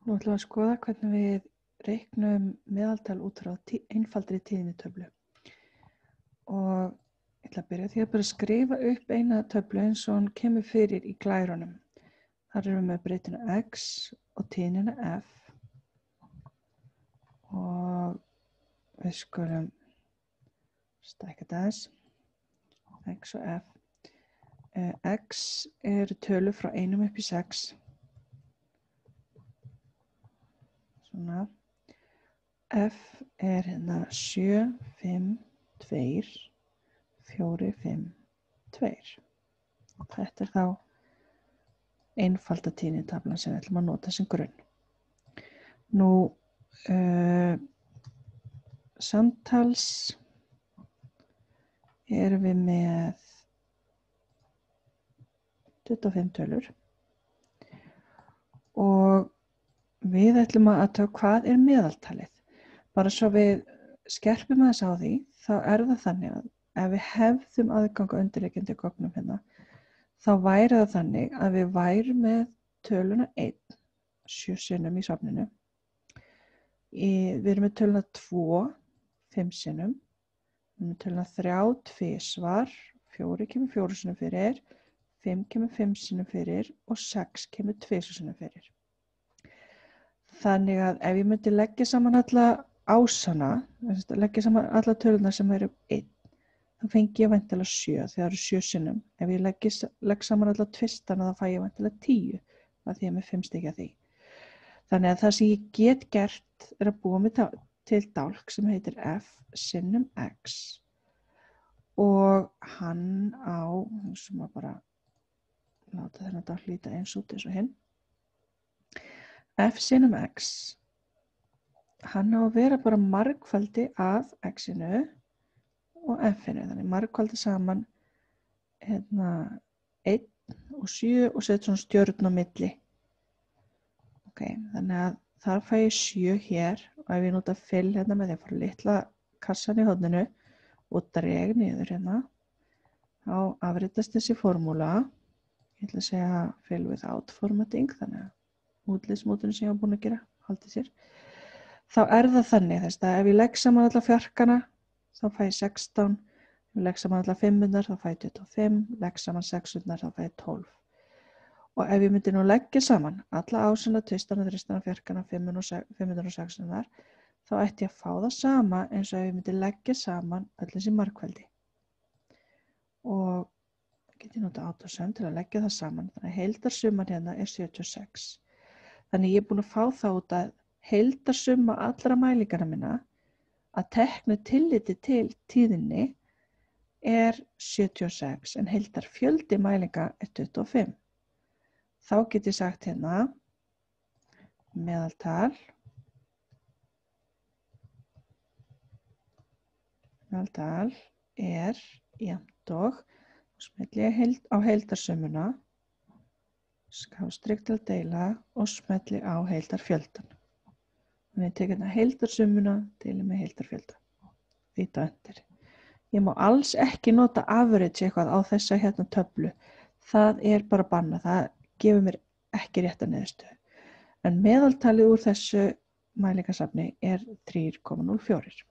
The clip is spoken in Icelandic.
Nú ætlum við að skoða hvernig við reiknum meðaltal út frá einfaldri tíðnitöflu. Og ég ætla að byrja því að bara skrifa upp eina töflu eins og hún kemur fyrir í glærunum. Þar erum við með breytinu x og tíðnina f. Og við skulum stækka þetta aðeins. X og f. X eru tölur frá 1 upp í 6. Svona. F er hérna 7, 5, 2, 4, 5, 2. Þetta er þá einfalda tíðnitaflan sem við ætlum að nota sem grunn. Nú, samtals erum við með 25 tölur og við ætlum að athuga hvað er meðaltalið. Bara svo við skerpum aðeins á því, þá er það þannig að ef við hefðum aðgang að undirliggjandi gögnum hérna, þá væri það þannig að við værum með töluna 1, 7 sinnum í safninu. Við erum með töluna 2, 5 sinnum. Við erum með töluna 3, 2 svar, 4 kemur 4 sinnum fyrir, 5 kemur 5 sinnum fyrir og 6 kemur 2 sinnum fyrir. Þannig að ef ég myndi leggja saman alla ásana, leggja saman alla tölunar sem eru 1, þá fengi ég væntanlega 7, þegar það eru 7 sinnum. Ef ég legg saman alla tvistana, þá fæ ég væntanlega 10, af því ég er með 5 stykki af því. Þannig að það sem ég get gert er að búa mig til dálk sem heitir f sinnum x og hann á, sem að bara láta þennan dálk líta eins út eins og hinn. F sinnum x, hann á að vera bara margfaldi af x-inu og f-inu, þannig margfaldi saman 1 og 7 og setja svona stjörn á milli. Ok, þannig að þar fæ ég 7 hér og ef ég nota fill hérna með því að fara litla kassan í horninu og dreg niður hérna, þá afritast þessi formúla. Ég ætla að segja fill without formatting, þannig að útlitsmótinu sem ég var búin að gera, haldið sér. Þá er það þannig þess að ef ég legg saman alla fjarkana, þá fæ ég 16. Ef ég legg saman alla 500, þá fæ ég 25. Legg saman 600, þá fæ ég 12. Og ef ég myndi nú leggja saman alla ásana, tvistana, þristana, fjarkana, 500 og 600, þá ætti ég að fá það sama eins og ef ég myndi leggja saman öll þessi margfeldi. Og get ég nota AutoSum til að leggja það saman. Þannig að heildarsumman hérna er 76. Þannig ég er búin að fá þá út að heildarsumma allra mælingana minna að teknu tilliti til tíðinni er 76 en heildarfjöldi mælinga er 25. Þá get ég sagt hérna meðaltal er jafnt og smelli ég á heildarsummuna, skástrik til að deila og smelli á heildarfjöldan. Þannig ég tek hérna heildarsummuna, deili með heildarfjöldan. Þýta undir. Ég má alls ekki nota average eitthvað á þessa hérna töflu. Það er bara bannað. Það gefur mér ekki rétta niðurstöðu. En meðaltalið úr þessu mælingasafni er 3,04.